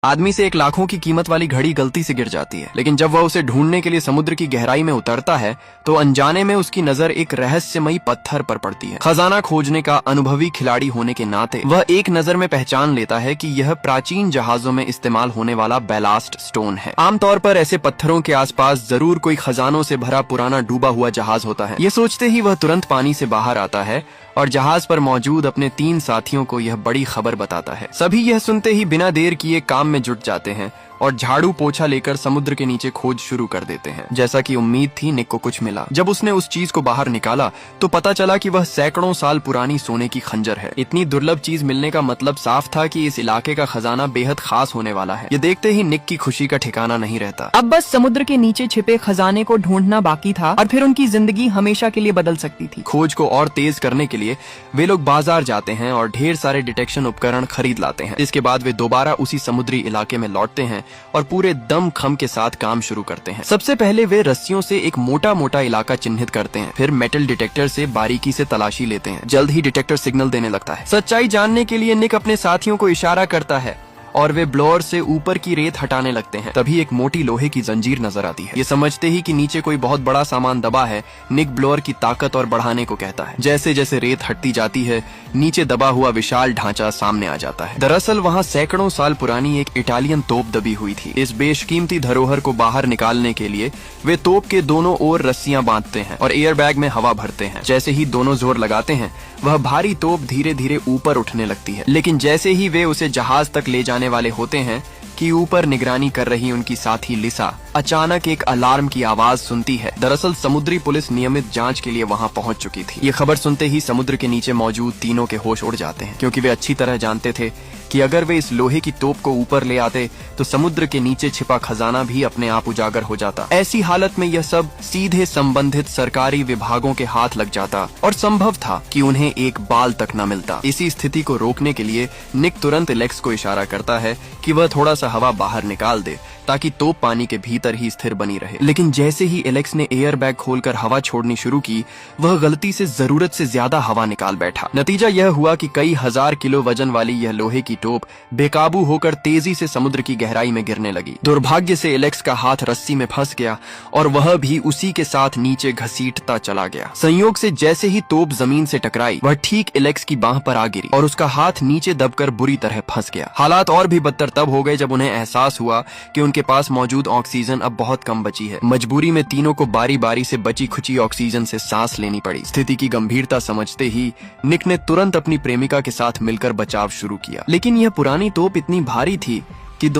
आदमी से एक लाखों की कीमत वाली घड़ी गलती से गिर जाती है, लेकिन जब वह उसे ढूंढने के लिए समुद्र की गहराई में उतरता है तो अनजाने में उसकी नजर एक रहस्यमयी पत्थर पर पड़ती है। खजाना खोजने का अनुभवी खिलाड़ी होने के नाते वह एक नजर में पहचान लेता है कि यह प्राचीन जहाजों में इस्तेमाल होने वाला बैलास्ट स्टोन है। आमतौर पर ऐसे पत्थरों के आसपास जरूर कोई खजानों से भरा पुराना डूबा हुआ जहाज होता है। ये सोचते ही वह तुरंत पानी से बाहर आता है और जहाज पर मौजूद अपने 3 साथियों को यह बड़ी खबर बताता है। सभी यह सुनते ही बिना देर किए काम में जुट जाते हैं और झाड़ू पोछा लेकर समुद्र के नीचे खोज शुरू कर देते हैं। जैसा कि उम्मीद थी, निक को कुछ मिला। जब उसने उस चीज को बाहर निकाला तो पता चला कि वह सैकड़ों साल पुरानी सोने की खंजर है। इतनी दुर्लभ चीज मिलने का मतलब साफ था कि इस इलाके का खजाना बेहद खास होने वाला है। ये देखते ही निक की खुशी का ठिकाना नहीं रहता। अब बस समुद्र के नीचे छिपे खजाने को ढूंढना बाकी था और फिर उनकी जिंदगी हमेशा के लिए बदल सकती थी। खोज को और तेज करने के लिए वे लोग बाजार जाते हैं और ढेर सारे डिटेक्शन उपकरण खरीद लाते हैं। इसके बाद वे दोबारा उसी समुद्री इलाके में लौटते हैं और पूरे दम खम के साथ काम शुरू करते हैं। सबसे पहले वे रस्सियों से एक मोटा मोटा इलाका चिन्हित करते हैं, फिर मेटल डिटेक्टर से बारीकी से तलाशी लेते हैं। जल्द ही डिटेक्टर सिग्नल देने लगता है। सच्चाई जानने के लिए निक अपने साथियों को इशारा करता है और वे ब्लोअर से ऊपर की रेत हटाने लगते हैं। तभी एक मोटी लोहे की जंजीर नजर आती है। ये समझते ही कि नीचे कोई बहुत बड़ा सामान दबा है, निक ब्लोअर की ताकत और बढ़ाने को कहता है। जैसे जैसे रेत हटती जाती है, नीचे दबा हुआ विशाल ढांचा सामने आ जाता है। दरअसल वहाँ सैकड़ों साल पुरानी एक इटालियन तोप दबी हुई थी। इस बेशकीमती धरोहर को बाहर निकालने के लिए वे तोप के दोनों ओर रस्सियां बांधते हैं और एयर बैग में हवा भरते हैं। जैसे ही दोनों जोर लगाते हैं, वह भारी तोप धीरे धीरे ऊपर उठने लगती है। लेकिन जैसे ही वे उसे जहाज तक ले जाने वाले होते हैं कि ऊपर निगरानी कर रही उनकी साथी लिसा अचानक एक अलार्म की आवाज सुनती है। दरअसल समुद्री पुलिस नियमित जांच के लिए वहां पहुंच चुकी थी। ये खबर सुनते ही समुद्र के नीचे मौजूद तीनों के होश उड़ जाते हैं, क्योंकि वे अच्छी तरह जानते थे कि अगर वे इस लोहे की तोप को ऊपर ले आते तो समुद्र के नीचे छिपा खजाना भी अपने आप उजागर हो जाता। ऐसी हालत में यह सब सीधे संबंधित सरकारी विभागों के हाथ लग जाता और संभव था कि उन्हें एक बाल तक न मिलता। इसी स्थिति को रोकने के लिए निक तुरंत एलेक्स को इशारा करता है कि वह थोड़ा सा हवा बाहर निकाल दे ताकि तोप पानी के भीतर ही स्थिर बनी रहे। लेकिन जैसे ही एलेक्स ने एयर बैग खोलकर हवा छोड़नी शुरू की, वह गलती से जरूरत से ज्यादा हवा निकाल बैठा। नतीजा यह हुआ कि कई हजार किलो वजन वाली यह लोहे की टोप बेकाबू होकर तेजी से समुद्र की गहराई में गिरने लगी। दुर्भाग्य से एलेक्स का हाथ रस्सी में फंस गया और वह भी उसी के साथ नीचे घसीटता चला गया। संयोग से जैसे ही तोप जमीन से टकराई, वह ठीक एलेक्स की बांह पर आ गिरी और उसका हाथ नीचे दबकर बुरी तरह फंस गया। हालात और भी बदतर तब हो गए जब उन्हें एहसास हुआ कि उनके पास मौजूद ऑक्सीजन अब बहुत कम बची है। मजबूरी में तीनों को बारी बारी से बची खुची ऑक्सीजन से सांस लेनी पड़ी। स्थिति की गंभीरता समझते ही निक ने तुरंत अपनी प्रेमिका के साथ मिलकर बचाव शुरू किया। लेकिन यह पुरानी तोप इतनी भारी थी